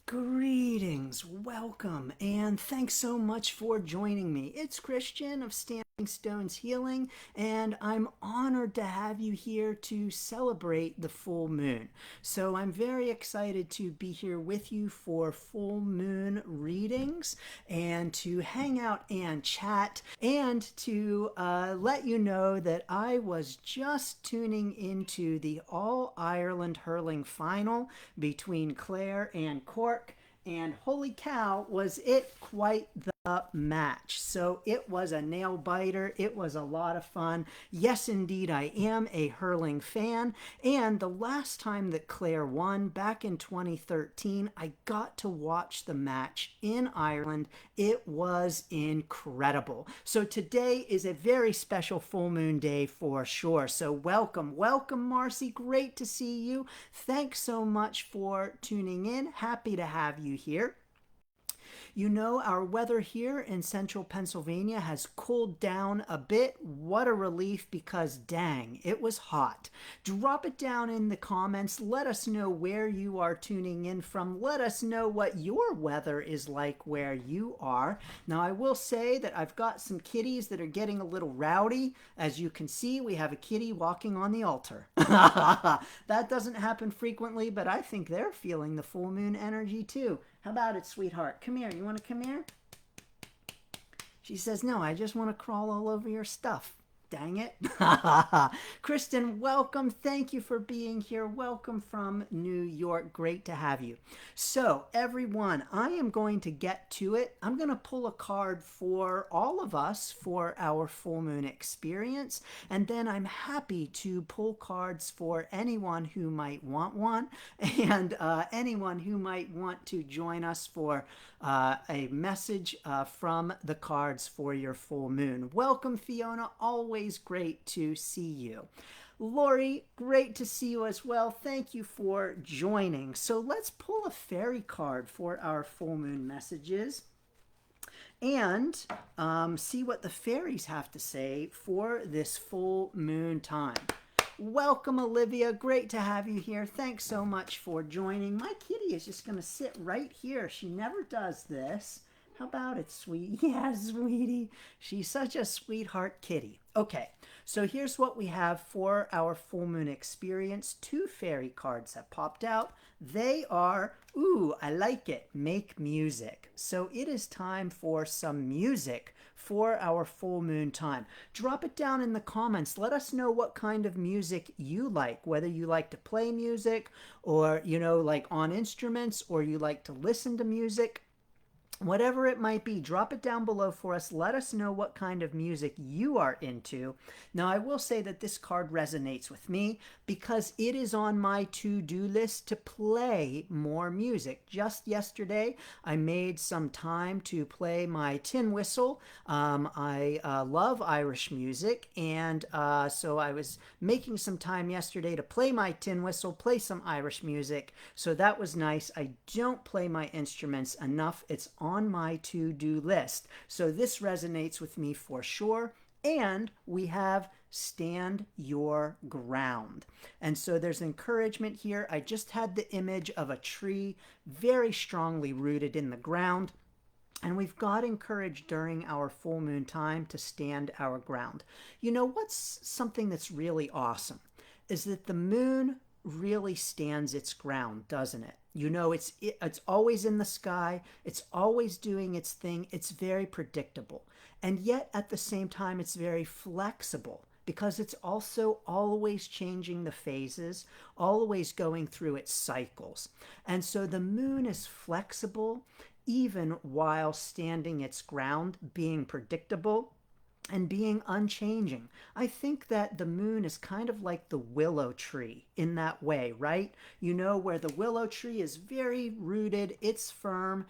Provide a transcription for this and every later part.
Greetings, welcome, and thanks so much for joining me. It's Christian of Standing Stones Healing, and I'm honored to have you here to celebrate the full moon. So I'm very excited to be here with you for full moon readings and to hang out and chat and to let you know that I was just tuning into the All Ireland Hurling Final between Clare and Cork. And holy cow, was it quite the match. So it was a nail biter. It was a lot of fun. Yes, indeed, I am a hurling fan. And the last time that Clare won, back in 2013, I got to watch the match in Ireland. It was incredible. So today is a very special full moon day for sure. So welcome, Marcy. Great to see you. Thanks so much for tuning in. Happy to have you here. You know, our weather here in central Pennsylvania has cooled down a bit. What a relief, because dang, it was hot. Drop it down in the comments. Let us know where you are tuning in from. Let us know what your weather is like where you are. Now, I will say that I've got some kitties that are getting a little rowdy. As you can see, we have a kitty walking on the altar. That doesn't happen frequently, but I think they're feeling the full moon energy too. How about it, sweetheart? Come here. You want to come here? She says, no, I just want to crawl all over your stuff. Dang it. Kristen, welcome. Thank you for being here. Welcome from New York. Great to have you. So, everyone, I am going to get to it. I'm going to pull a card for all of us for our full moon experience. And then I'm happy to pull cards for anyone who might want one and anyone who might want to join us for a message from the cards for your full moon. Welcome, Fiona. Always great to see you. Lori, great to see you as well. Thank you for joining. So let's pull a fairy card for our full moon messages and see what the fairies have to say for this full moon time. Welcome, Olivia. Great to have you here. Thanks so much for joining. My kitty is just going to sit right here. She never does this. How about it, sweet? Yeah, sweetie. She's such a sweetheart kitty. Okay, so here's what we have for our full moon experience. Two fairy cards have popped out. They are, ooh, I like it, make music. So it is time for some music for our full moon time. Drop it down in the comments. Let us know what kind of music you like, whether you like to play music or, you know, like on instruments, or you like to listen to music. Whatever it might be, drop it down below for us. Let us know what kind of music you are into. Now, I will say that this card resonates with me because it is on my to-do list to play more music. Just yesterday, I made some time to play my tin whistle. I love Irish music, and so I was making some time yesterday to play my tin whistle, play some Irish music. So that was nice. I don't play my instruments enough. It's on my to-do list. So this resonates with me for sure. And we have stand your ground. And so there's encouragement here. I just had the image of a tree very strongly rooted in the ground. And we've got encouraged during our full moon time to stand our ground. You know, what's something that's really awesome is that the moon really stands its ground, doesn't it? You know, it's always in the sky. It's always doing its thing. It's very predictable. And yet, at the same time, it's very flexible because it's also always changing the phases, always going through its cycles. And so the moon is flexible even while standing its ground, being predictable and being unchanging. I think that the moon is kind of like the willow tree in that way, right? You know, where the willow tree is very rooted, it's firm,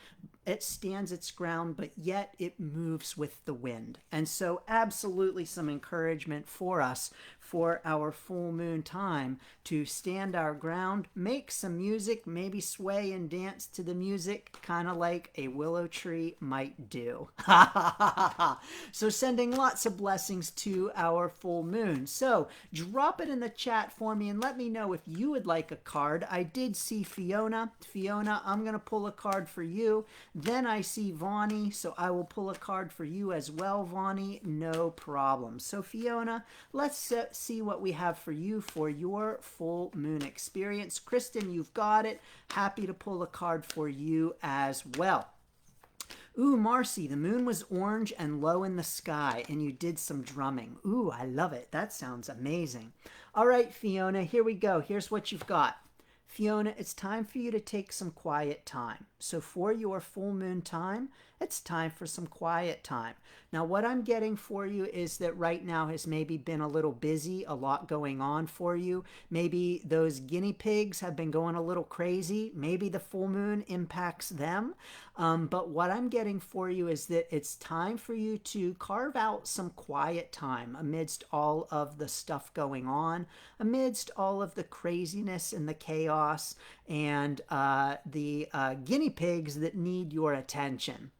it stands its ground, but yet it moves with the wind. And so absolutely some encouragement for us for our full moon time to stand our ground, make some music, maybe sway and dance to the music, kind of like a willow tree might do. So sending lots of blessings to our full moon. So drop it in the chat for me and let me know if you would like a card. I did see Fiona. Fiona, I'm going to pull a card for you. Then I see Vani, so I will pull a card for you as well, Vani. No problem. So Fiona, let's see what we have for you for your full moon experience. Kristen, you've got it. Happy to pull a card for you as well. Ooh, Marcy, the moon was orange and low in the sky, and you did some drumming. Ooh, I love it. That sounds amazing. All right, Fiona, here we go. Here's what you've got. Fiona, it's time for you to take some quiet time. So for your full moon time, it's time for some quiet time. Now, what I'm getting for you is that right now has maybe been a little busy, a lot going on for you. Maybe those guinea pigs have been going a little crazy. Maybe the full moon impacts them. But what I'm getting for you is that it's time for you to carve out some quiet time amidst all of the stuff going on, amidst all of the craziness and the chaos and the guinea pigs that need your attention.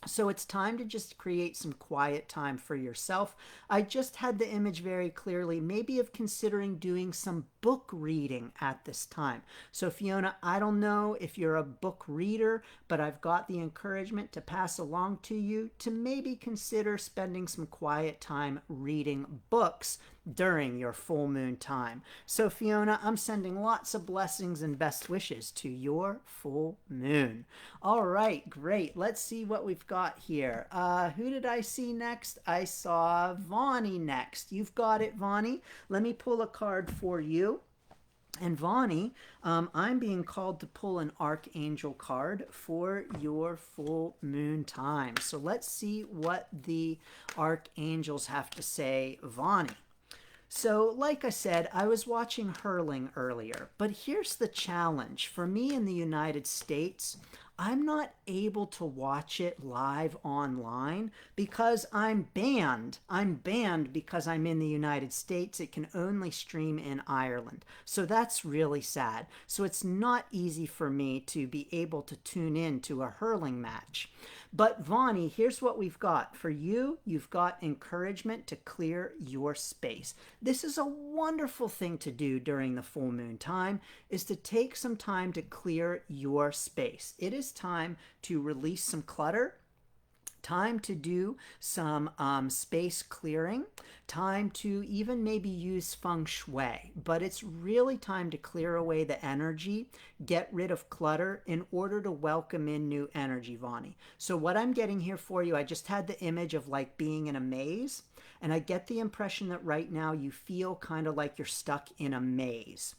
So it's time to just create some quiet time for yourself. I just had the image very clearly, maybe of considering doing some book reading at this time. So Fiona, I don't know if you're a book reader, but I've got the encouragement to pass along to you to maybe consider spending some quiet time reading books during your full moon time. So Fiona, I'm sending lots of blessings and best wishes to your full moon. All right, great. Let's see what we've got here. Who did I see next? I saw Vani next. You've got it, Vani. Let me pull a card for you. And Vani, I'm being called to pull an archangel card for your full moon time. So let's see what the archangels have to say, Vani. So, like I said, I was watching hurling earlier, but here's the challenge. For me in the United States, I'm not able to watch it live online because I'm banned. I'm banned because I'm in the United States. It can only stream in Ireland. So that's really sad. So it's not easy for me to be able to tune in to a hurling match. But Vani, here's what we've got. For you, you've got encouragement to clear your space. This is a wonderful thing to do during the full moon time, is to take some time to clear your space. It is time to release some clutter, time to do some space clearing, time to even maybe use feng shui. But it's really time to clear away the energy, get rid of clutter in order to welcome in new energy, Vani. So what I'm getting here for you, I just had the image of like being in a maze. And I get the impression that right now you feel kind of like you're stuck in a maze.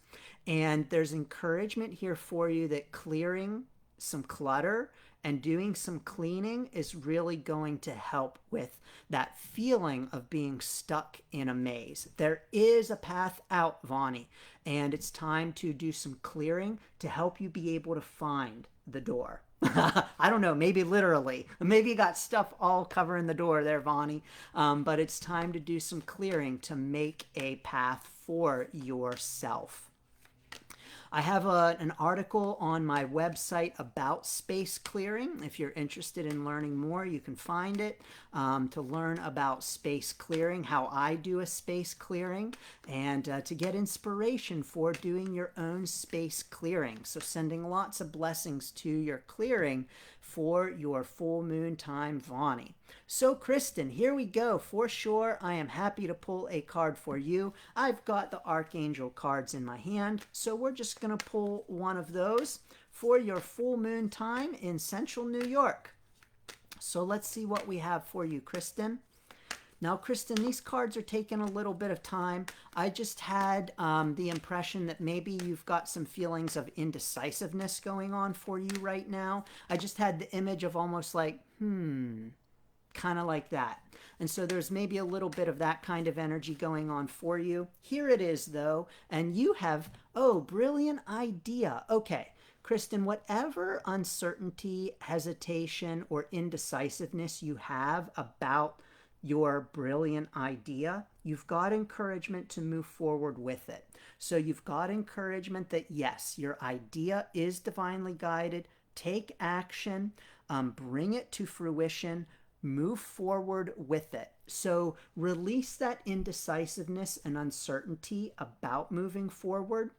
And there's encouragement here for you that clearing some clutter and doing some cleaning is really going to help with that feeling of being stuck in a maze. There is a path out, Vani, and it's time to do some clearing to help you be able to find the door. I don't know, maybe literally. Maybe you got stuff all covering the door there, Vani. But it's time to do some clearing to make a path for yourself. I have an article on my website about space clearing. If you're interested in learning more, you can find it to learn about space clearing, how I do a space clearing, and to get inspiration for doing your own space clearing. So sending lots of blessings to your clearing for your full moon time, Vani. So Kristen, here we go. For sure, I am happy to pull a card for you. I've got the Archangel cards in my hand, so we're just going to pull one of those for your full moon time in Central New York. So let's see what we have for you, Kristen. Now, Kristen, these cards are taking a little bit of time. I just had the impression that maybe you've got some feelings of indecisiveness going on for you right now. I just had the image of almost like, kind of like that. And so there's maybe a little bit of that kind of energy going on for you. Here it is, though, and you have, oh, brilliant idea. Okay. Kristen, whatever uncertainty, hesitation, or indecisiveness you have about your brilliant idea, you've got encouragement to move forward with it. So you've got encouragement that yes, your idea is divinely guided. Take action, bring it to fruition, move forward with it. So release that indecisiveness and uncertainty about moving forward,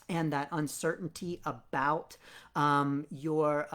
and that uncertainty about your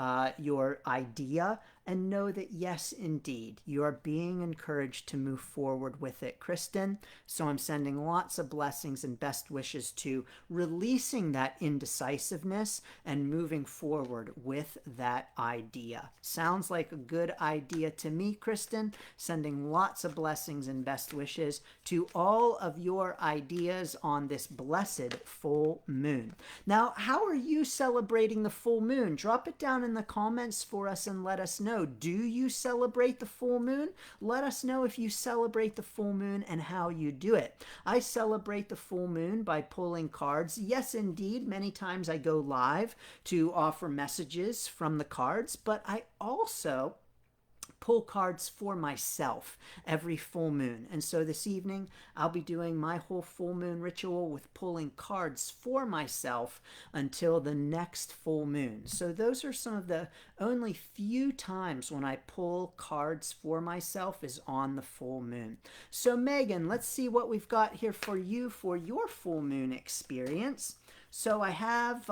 idea, and know that yes, indeed, you are being encouraged to move forward with it, Kristen. So I'm sending lots of blessings and best wishes to releasing that indecisiveness and moving forward with that idea. Sounds like a good idea to me, Kristen. Sending lots of blessings and best wishes to all of your ideas on this blessed full moon. Now, how are you celebrating the full moon? Drop it down in the comments for us and let us know. Do you celebrate the full moon? Let us know if you celebrate the full moon and how you do it. I celebrate the full moon by pulling cards. Yes, indeed, many times I go live to offer messages from the cards, but I also pull cards for myself every full moon. And so this evening, I'll be doing my whole full moon ritual with pulling cards for myself until the next full moon. So those are some of the only few times when I pull cards for myself is on the full moon. So Megan, let's see what we've got here for you for your full moon experience. So I have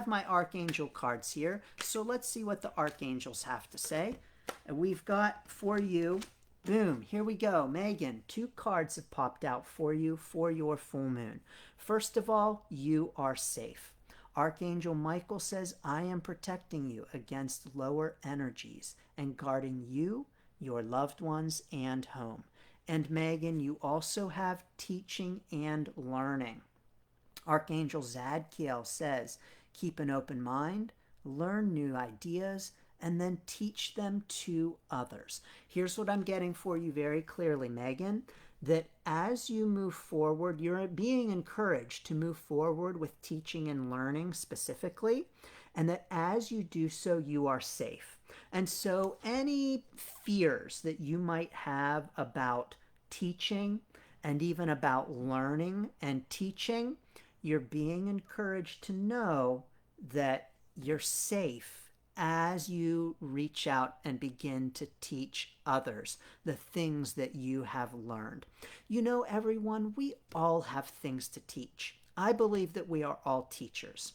my Archangel cards here. So let's see what the Archangels have to say. And we've got for you, boom, here we go. Megan, 2 cards have popped out for you for your full moon. First of all, you are safe. Archangel Michael says, I am protecting you against lower energies and guarding you, your loved ones, and home. And Megan, you also have teaching and learning. Archangel Zadkiel says, keep an open mind, learn new ideas, and then teach them to others. Here's what I'm getting for you very clearly, Megan, that as you move forward, you're being encouraged to move forward with teaching and learning specifically, and that as you do so, you are safe. And so any fears that you might have about teaching and even about learning and teaching, you're being encouraged to know that you're safe as you reach out and begin to teach others the things that you have learned. You know, everyone, we all have things to teach. I believe that we are all teachers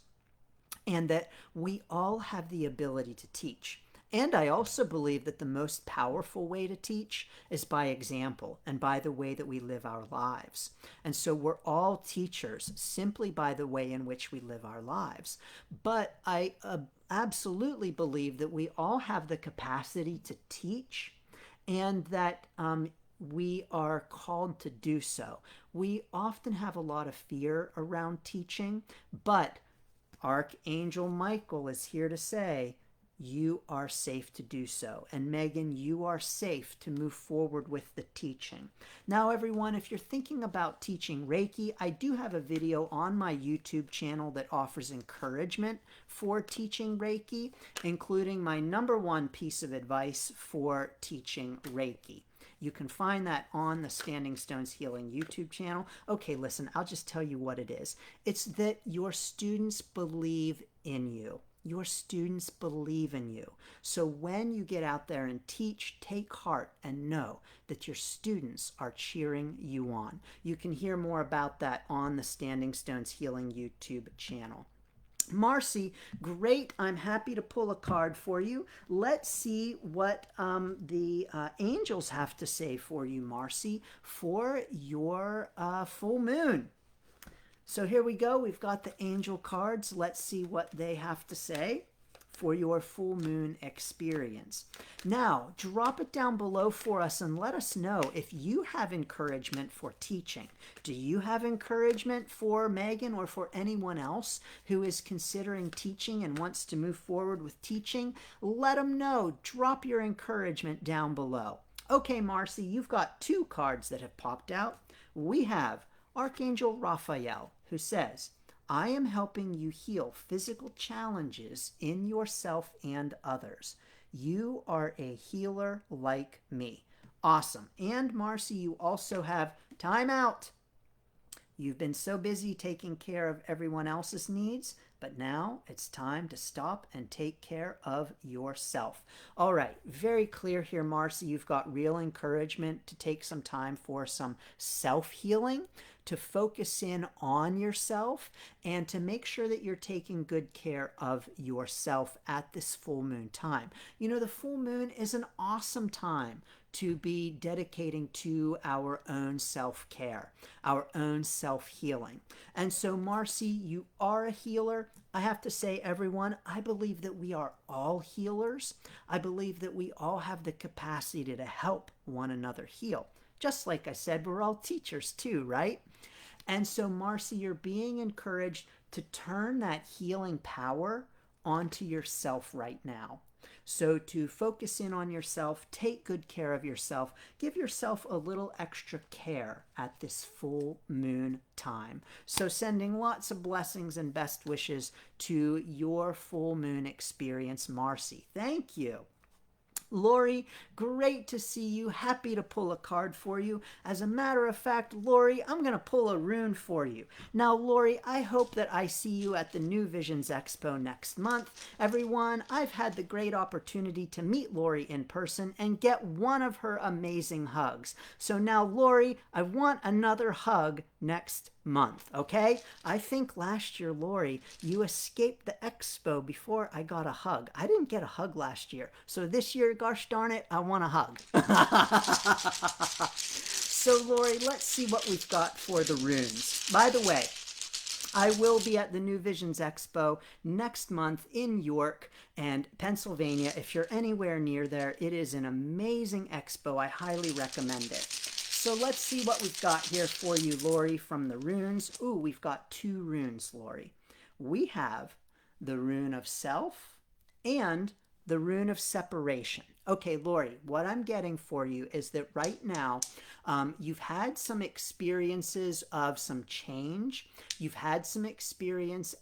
and that we all have the ability to teach. And I also believe that the most powerful way to teach is by example and by the way that we live our lives. And so we're all teachers simply by the way in which we live our lives. But I absolutely believe that we all have the capacity to teach and that we are called to do so. We often have a lot of fear around teaching, but Archangel Michael is here to say, you are safe to do so. And Megan, you are safe to move forward with the teaching. Now, everyone, if you're thinking about teaching Reiki, I do have a video on my YouTube channel that offers encouragement for teaching Reiki, including my #1 piece of advice for teaching Reiki. You can find that on the Standing Stones Healing YouTube channel. Okay, listen, I'll just tell you what it is. It's that your students believe in you. Your students believe in you. So when you get out there and teach, take heart and know that your students are cheering you on. You can hear more about that on the Standing Stones Healing YouTube channel. Marcy, great. I'm happy to pull a card for you. Let's see what the angels have to say for you, Marcy, for your full moon. So here we go. We've got the angel cards. Let's see what they have to say for your full moon experience. Now, drop it down below for us and let us know if you have encouragement for teaching. Do you have encouragement for Megan or for anyone else who is considering teaching and wants to move forward with teaching? Let them know. Drop your encouragement down below. Okay, Marcy, you've got 2 cards that have popped out. We have Archangel Raphael, who says, I am helping you heal physical challenges in yourself and others. You are a healer like me. Awesome. And Marcy, you also have time out. You've been so busy taking care of everyone else's needs, but now it's time to stop and take care of yourself. All right, very clear here, Marcy. You've got real encouragement to take some time for some self-healing, to focus in on yourself, and to make sure that you're taking good care of yourself at this full moon time. You know, the full moon is an awesome time to be dedicating to our own self-care, our own self-healing. And so, Marcy, you are a healer. I have to say, everyone, I believe that we are all healers. I believe that we all have the capacity to help one another heal. Just like I said, we're all teachers too, right? And so, Marcy, you're being encouraged to turn that healing power onto yourself right now. So to focus in on yourself, take good care of yourself, give yourself a little extra care at this full moon time. So sending lots of blessings and best wishes to your full moon experience, Marcy. Thank you. Lori, great to see you. Happy to pull a card for you. As a matter of fact, Lori, I'm going to pull a rune for you. Now, Lori, I hope that I see you at the New Visions Expo next month. Everyone, I've had the great opportunity to meet Lori in person and get one of her amazing hugs. So now, Lori, I want another hug next month, okay? I think last year, Lori, you escaped the expo before I got a hug. I didn't get a hug last year. So this year, gosh darn it, I want a hug. So, Lori, let's see what we've got for the runes. By the way, I will be at the New Visions Expo next month in York and Pennsylvania. If you're anywhere near there, it is an amazing expo. I highly recommend it. So let's see what we've got here for you, Lori, from the runes. Ooh, we've got two runes, Lori. We have the rune of self and the rune of separation. Okay, Lori, what I'm getting for you is that right now you've had some experiences of some change. You've had some experiences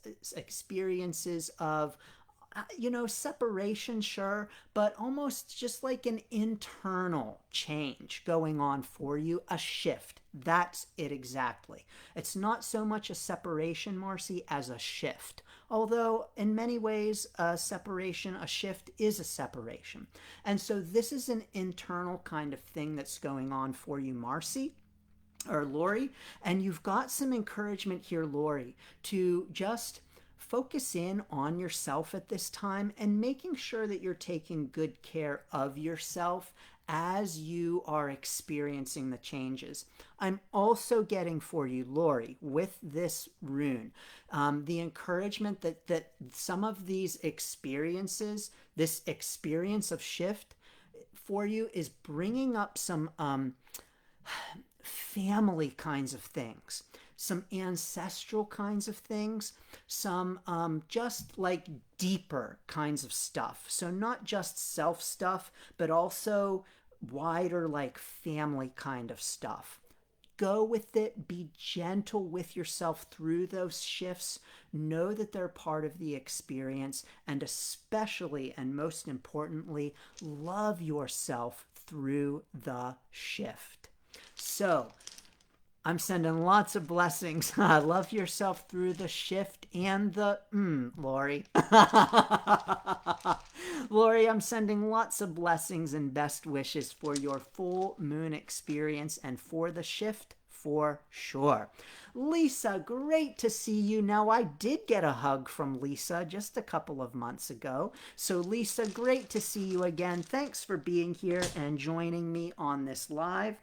of separation, sure, but almost just like an internal change going on for you, a shift. That's it exactly. It's not so much a separation, Marcy, as a shift. Although in many ways, a separation, a shift is a separation. And so this is an internal kind of thing that's going on for you, Marcy, or Lori. And you've got some encouragement here, Lori, to just focus in on yourself at this time and making sure that you're taking good care of yourself as you are experiencing the changes. I'm also getting for you, Lori, with this rune, the encouragement that some of these experiences, this experience of shift for you is bringing up some family kinds of things, some ancestral kinds of things, some just like deeper kinds of stuff. So not just self stuff, but also wider like family kind of stuff. Go with it. Be gentle with yourself through those shifts. Know that they're part of the experience, and especially and most importantly, love yourself through the shift. So I'm sending lots of blessings. Love yourself through the shift and the Lori. Lori, I'm sending lots of blessings and best wishes for your full moon experience and for the shift for sure. Lisa, great to see you. Now, I did get a hug from Lisa just a couple of months ago. So, Lisa, great to see you again. Thanks for being here and joining me on this live.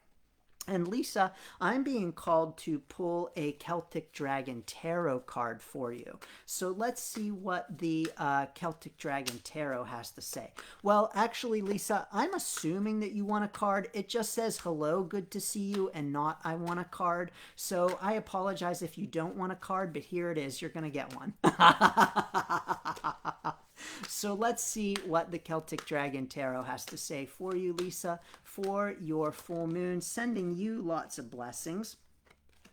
And Lisa, I'm being called to pull a Celtic Dragon Tarot card for you. So let's see what the Celtic Dragon Tarot has to say. Well, actually, Lisa, I'm assuming that you want a card. It just says, hello, good to see you, and not I want a card. So I apologize if you don't want a card, but here it is. You're going to get one. So let's see what the Celtic Dragon Tarot has to say for you, Lisa, for your full moon, sending you lots of blessings.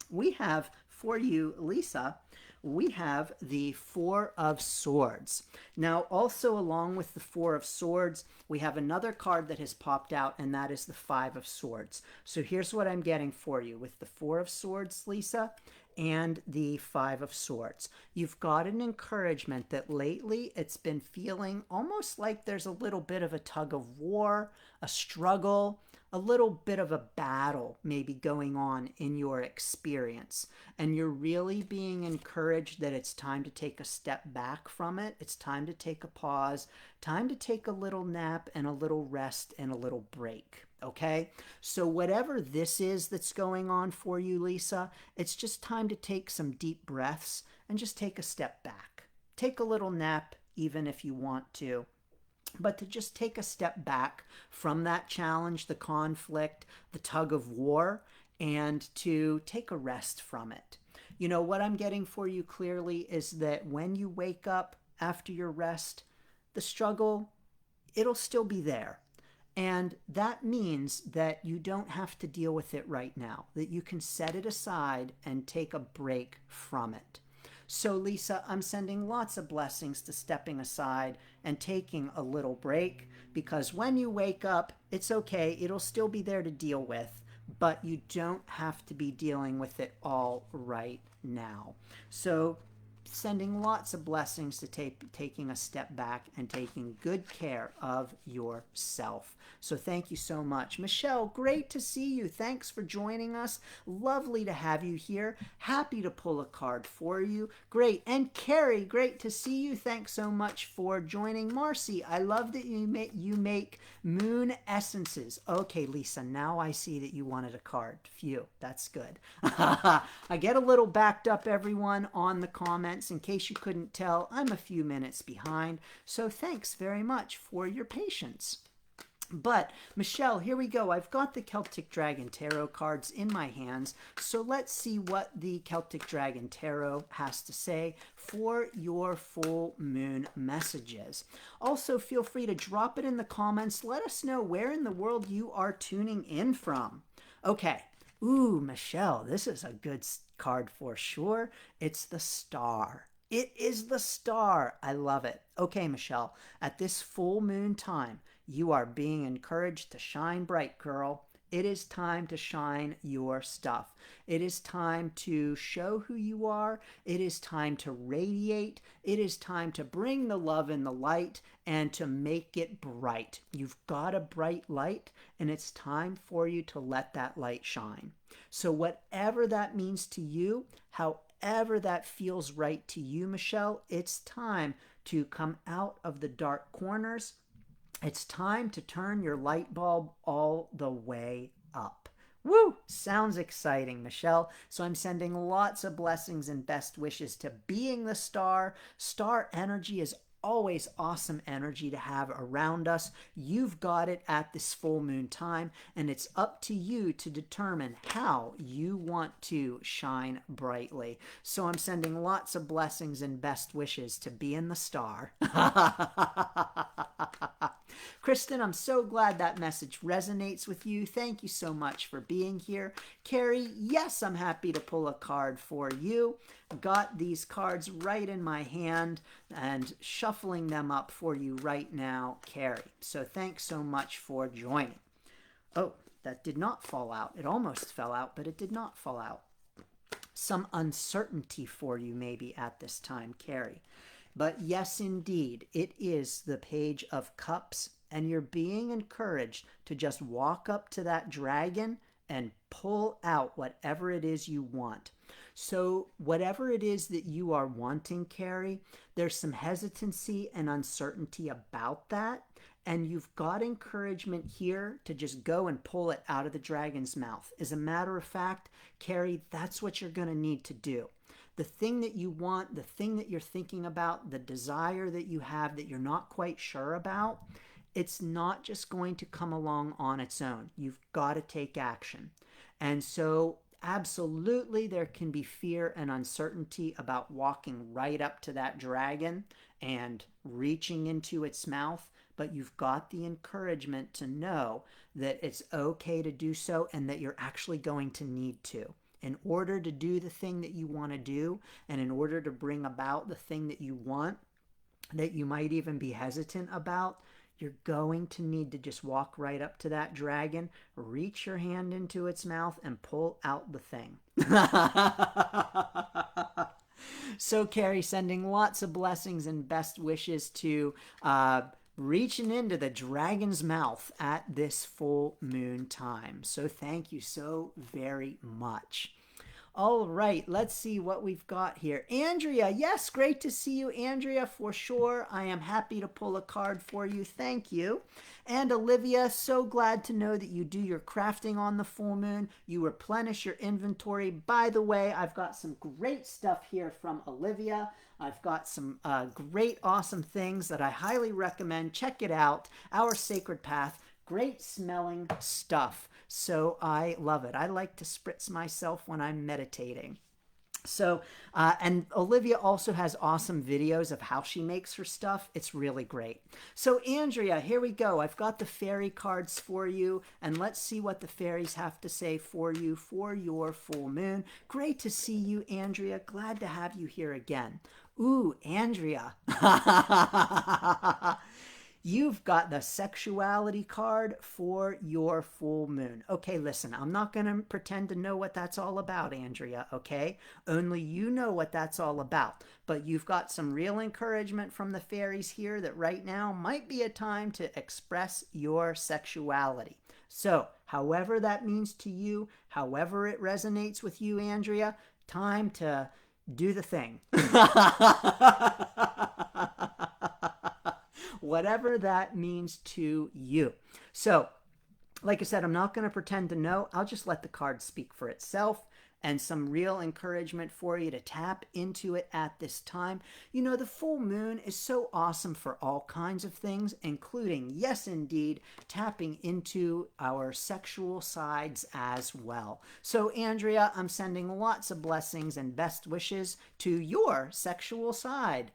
We have for you, Lisa, we have the Four of Swords. Now, also along with the Four of Swords, we have another card that has popped out, and that is the Five of Swords. So here's what I'm getting for you with the Four of Swords, Lisa, and the Five of Swords. You've got an encouragement that lately it's been feeling almost like there's a little bit of a tug of war, a struggle, a little bit of a battle maybe going on in your experience. And you're really being encouraged that it's time to take a step back from it. It's time to take a pause, time to take a little nap and a little rest and a little break. Okay, so whatever this is that's going on for you, Lisa, it's just time to take some deep breaths and just take a step back. Take a little nap, even if you want to, but to just take a step back from that challenge, the conflict, the tug of war, and to take a rest from it. You know, what I'm getting for you clearly is that when you wake up after your rest, the struggle, it'll still be there. And that means that you don't have to deal with it right now, that you can set it aside and take a break from it. So, Lisa, I'm sending lots of blessings to stepping aside and taking a little break, because when you wake up, it's okay. It'll still be there to deal with, but you don't have to be dealing with it all right now. So, sending lots of blessings to taking a step back and taking good care of yourself. So thank you so much. Michelle, great to see you. Thanks for joining us. Lovely to have you here. Happy to pull a card for you. Great. And Carrie, great to see you. Thanks so much for joining. Marcy, I love that you make moon essences. Okay, Lisa, now I see that you wanted a card. Phew, that's good. I get a little backed up, everyone, on the comments. In case you couldn't tell, I'm a few minutes behind. So thanks very much for your patience. But, Michelle, here we go. I've got the Celtic Dragon Tarot cards in my hands. So let's see what the Celtic Dragon Tarot has to say for your full moon messages. Also, feel free to drop it in the comments. Let us know where in the world you are tuning in from. Okay. Ooh, Michelle, this is a good card for sure. It's the Star. It is the Star. I love it. Okay, Michelle, at this full moon time, you are being encouraged to shine bright, girl. It is time to shine your stuff. It is time to show who you are. It is time to radiate. It is time to bring the love and the light and to make it bright. You've got a bright light, and it's time for you to let that light shine. So whatever that means to you, however that feels right to you, Michelle, it's time to come out of the dark corners. It's time to turn your light bulb all the way up. Woo! Sounds exciting, Michelle. So I'm sending lots of blessings and best wishes to being the star. Star energy is always awesome energy to have around us. You've got it at this full moon time, and it's up to you to determine how you want to shine brightly. So I'm sending lots of blessings and best wishes to being the star. Kristen, I'm so glad that message resonates with you. Thank you so much for being here. Carrie, yes, I'm happy to pull a card for you. Got these cards right in my hand and shuffling them up for you right now, Carrie. So thanks so much for joining. Oh, that did not fall out. It almost fell out, but it did not fall out. Some uncertainty for you maybe at this time, Carrie. But yes, indeed, it is the Page of Cups, and you're being encouraged to just walk up to that dragon and pull out whatever it is you want. So whatever it is that you are wanting, Carrie, there's some hesitancy and uncertainty about that, and you've got encouragement here to just go and pull it out of the dragon's mouth. As a matter of fact, Carrie, that's what you're going to need to do. The thing that you want, the thing that you're thinking about, the desire that you have that you're not quite sure about, it's not just going to come along on its own. You've got to take action. And so absolutely there can be fear and uncertainty about walking right up to that dragon and reaching into its mouth, but you've got the encouragement to know that it's okay to do so and that you're actually going to need to. In order to do the thing that you want to do, and in order to bring about the thing that you want, that you might even be hesitant about, you're going to need to just walk right up to that dragon, reach your hand into its mouth, and pull out the thing. So, Carrie, sending lots of blessings and best wishes to reaching into the dragon's mouth at this full moon time. So, thank you so very much. All right, let's see what we've got here. Andrea, yes, great to see you, Andrea, for sure. I am happy to pull a card for you. Thank you. And Olivia, so glad to know that you do your crafting on the full moon. You replenish your inventory. By the way, I've got some great stuff here from Olivia. I've got some great, awesome things that I highly recommend. Check it out. Our Sacred Path. Great smelling stuff. So I love it. I like to spritz myself when I'm meditating. So, and Olivia also has awesome videos of how she makes her stuff. It's really great. So Andrea, here we go. I've got the fairy cards for you, and let's see what the fairies have to say for you for your full moon. Great to see you, Andrea. Glad to have you here again. Ooh, Andrea. You've got the sexuality card for your full moon. Okay, listen, I'm not going to pretend to know what that's all about, Andrea, okay? Only you know what that's all about. But you've got some real encouragement from the fairies here that right now might be a time to express your sexuality. So, however that means to you, however it resonates with you, Andrea, time to do the thing. Whatever that means to you. So, like I said, I'm not going to pretend to know. I'll just let the card speak for itself, and some real encouragement for you to tap into it at this time. You know, the full moon is so awesome for all kinds of things, including, yes, indeed, tapping into our sexual sides as well. So, Andrea, I'm sending lots of blessings and best wishes to your sexual side.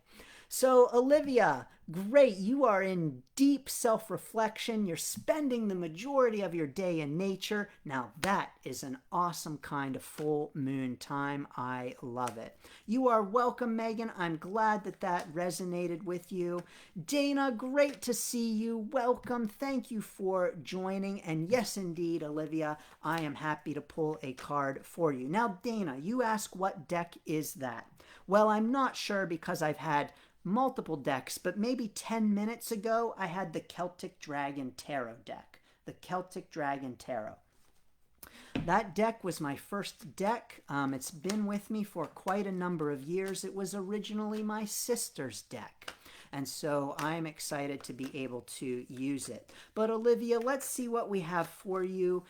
So, Olivia, great. You are in deep self-reflection. You're spending the majority of your day in nature. Now, that is an awesome kind of full moon time. I love it. You are welcome, Megan. I'm glad that that resonated with you. Dana, great to see you. Welcome. Thank you for joining. And yes, indeed, Olivia, I am happy to pull a card for you. Now, Dana, you ask what deck is that? Well, I'm not sure because I've had multiple decks, but maybe 10 minutes ago, I had the Celtic Dragon Tarot deck. The Celtic Dragon Tarot. That deck was my first deck. It's been with me for quite a number of years. It was originally my sister's deck. And so I'm excited to be able to use it. But Olivia, let's see what we have for you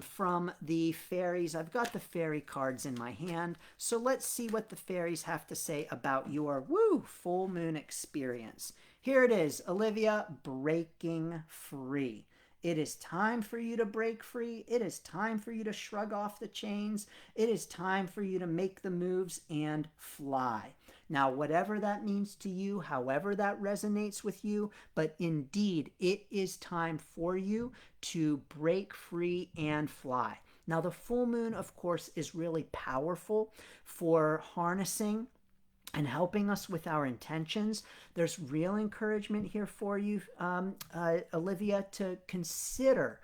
from the fairies. I've got the fairy cards in my hand. So let's see what the fairies have to say about your full moon experience. Here it is, Olivia, breaking free. It is time for you to break free. It is time for you to shrug off the chains. It is time for you to make the moves and fly. Now, whatever that means to you, however that resonates with you, but indeed, it is time for you to break free and fly. Now, the full moon, of course, is really powerful for harnessing and helping us with our intentions. There's real encouragement here for you, Olivia, to consider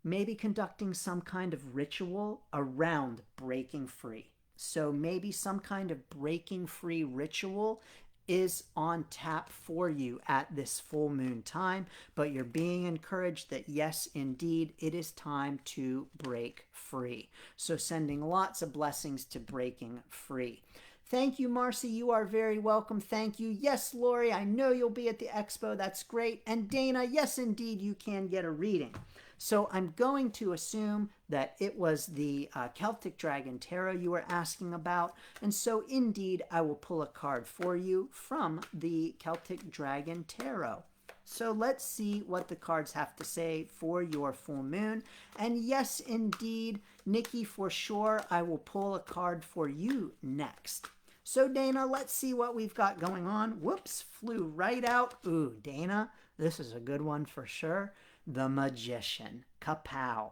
maybe conducting some kind of ritual around breaking free. So maybe some kind of breaking free ritual is on tap for you at this full moon time, but you're being encouraged that yes, indeed, it is time to break free. So sending lots of blessings to breaking free. Thank you, Marcy. You are very welcome. Thank you. Yes, Lori, I know you'll be at the expo. That's great. And Dana, yes, indeed, you can get a reading. So I'm going to assume that it was the Celtic Dragon Tarot you were asking about. And so indeed, I will pull a card for you from the Celtic Dragon Tarot. So let's see what the cards have to say for your full moon. And yes, indeed, Nikki, for sure, I will pull a card for you next. So Dana, let's see what we've got going on. Whoops, flew right out. Ooh, Dana, this is a good one for sure. The Magician. Kapow.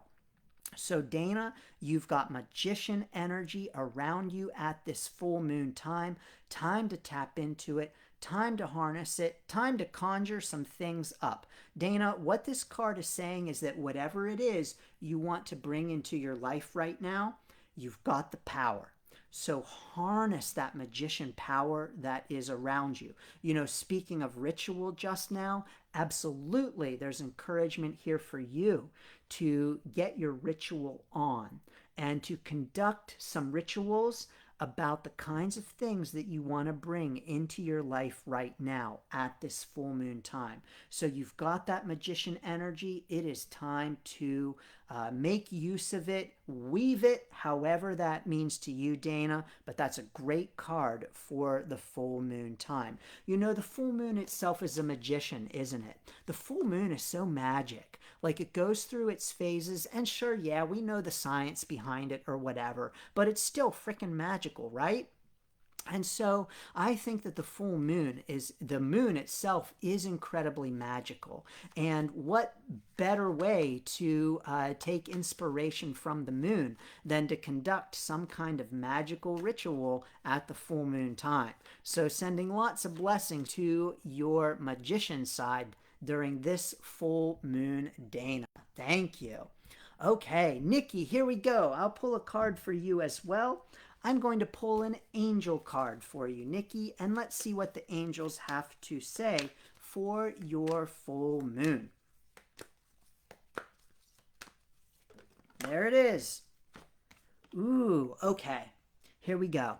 So, Dana, you've got magician energy around you at this full moon time. Time to tap into it, time to harness it, time to conjure some things up. Dana, what this card is saying is that whatever it is you want to bring into your life right now, you've got the power. So harness that magician power that is around you. You know, speaking of ritual just now, absolutely, there's encouragement here for you to get your ritual on and to conduct some rituals about the kinds of things that you want to bring into your life right now at this full moon time. So you've got that magician energy. It is time to make use of it, weave it, however that means to you, Dana. But that's a great card for the full moon time. You know, the full moon itself is a magician, isn't it? The full moon is so magic. Like, it goes through its phases, and sure, yeah, we know the science behind it or whatever, but it's still freaking magical, right? And so I think that the moon itself is incredibly magical. And what better way to take inspiration from the moon than to conduct some kind of magical ritual at the full moon time? So sending lots of blessings to your magician side during this full moon, Dana. Thank you. Okay, Nikki, here we go. I'll pull a card for you as well. I'm going to pull an angel card for you, Nikki, and let's see what the angels have to say for your full moon. There it is. Ooh, okay. Here we go.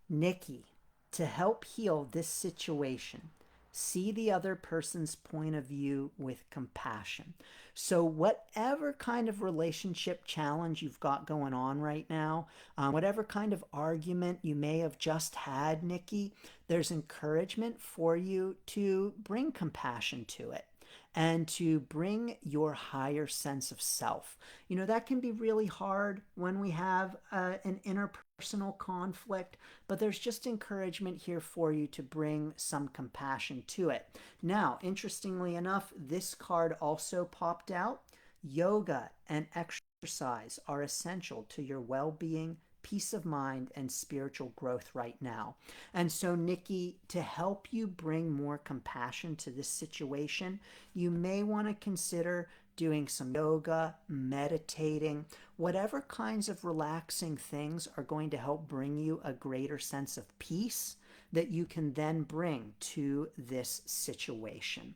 Nikki, to help heal this situation, see the other person's point of view with compassion. So whatever kind of relationship challenge you've got going on right now, whatever kind of argument you may have just had, Nikki, there's encouragement for you to bring compassion to it and to bring your higher sense of self. You know, that can be really hard when we have an interpersonal conflict, but there's just encouragement here for you to bring some compassion to it. Now, interestingly enough, this card also popped out. Yoga and exercise are essential to your well-being, peace of mind, and spiritual growth right now. And so, Nikki, to help you bring more compassion to this situation, you may want to consider doing some yoga, meditating, whatever kinds of relaxing things are going to help bring you a greater sense of peace that you can then bring to this situation.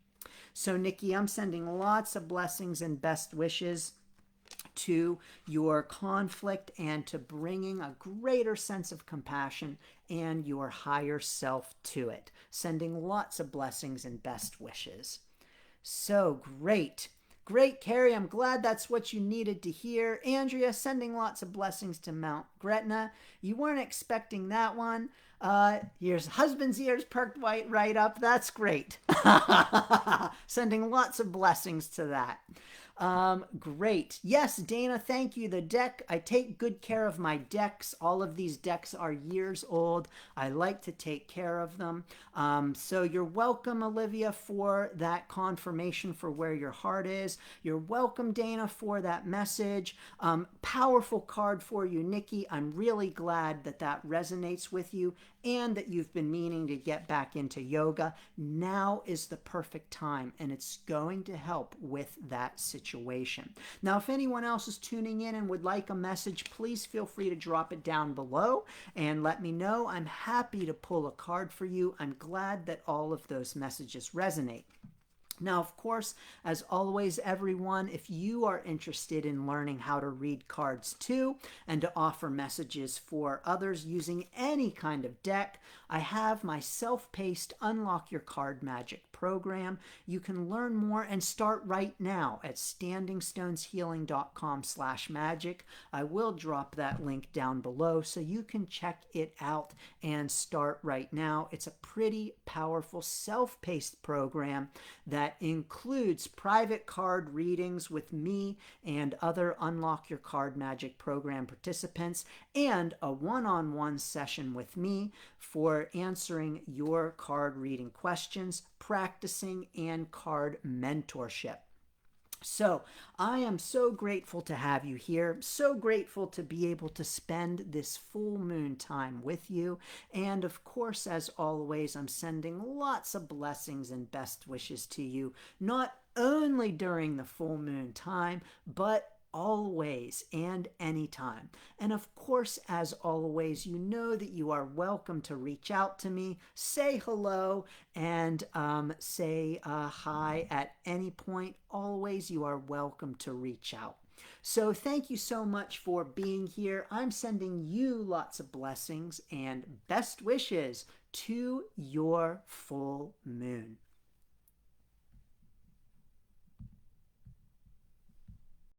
So, Nikki, I'm sending lots of blessings and best wishes to your conflict and to bringing a greater sense of compassion and your higher self to it. Sending lots of blessings and best wishes. So great. Great, Carrie. I'm glad that's what you needed to hear. Andrea, sending lots of blessings to Mount Gretna. You weren't expecting that one. Your husband's ears perked right up. That's great. Sending lots of blessings to that. Great. Yes, Dana, thank you. The deck, I take good care of my decks. All of these decks are years old. I like to take care of them. So you're welcome, Olivia, for that confirmation for where your heart is. You're welcome, Dana, for that message. Powerful card for you, Nikki. I'm really glad that that resonates with you and that you've been meaning to get back into yoga. Now is the perfect time, and it's going to help with that situation. Now, if anyone else is tuning in and would like a message, please feel free to drop it down below and let me know. I'm happy to pull a card for you. I'm glad that all of those messages resonate. Now, of course, as always, everyone, if you are interested in learning how to read cards too and to offer messages for others using any kind of deck, I have my self-paced Unlock Your Card Magic program. You can learn more and start right now at standingstoneshealing.com/magic. I will drop that link down below so you can check it out and start right now. It's a pretty powerful self-paced program that includes private card readings with me and other Unlock Your Card Magic program participants and a one-on-one session with me for answering your card reading questions, practicing, and card mentorship. So, I am so grateful to have you here, so grateful to be able to spend this full moon time with you. And of course, as always, I'm sending lots of blessings and best wishes to you, not only during the full moon time, but always and anytime. And of course, as always, you know that you are welcome to reach out to me, say hello, and say hi at any point. Always, you are welcome to reach out. So, thank you so much for being here. I'm sending you lots of blessings and best wishes to your full moon.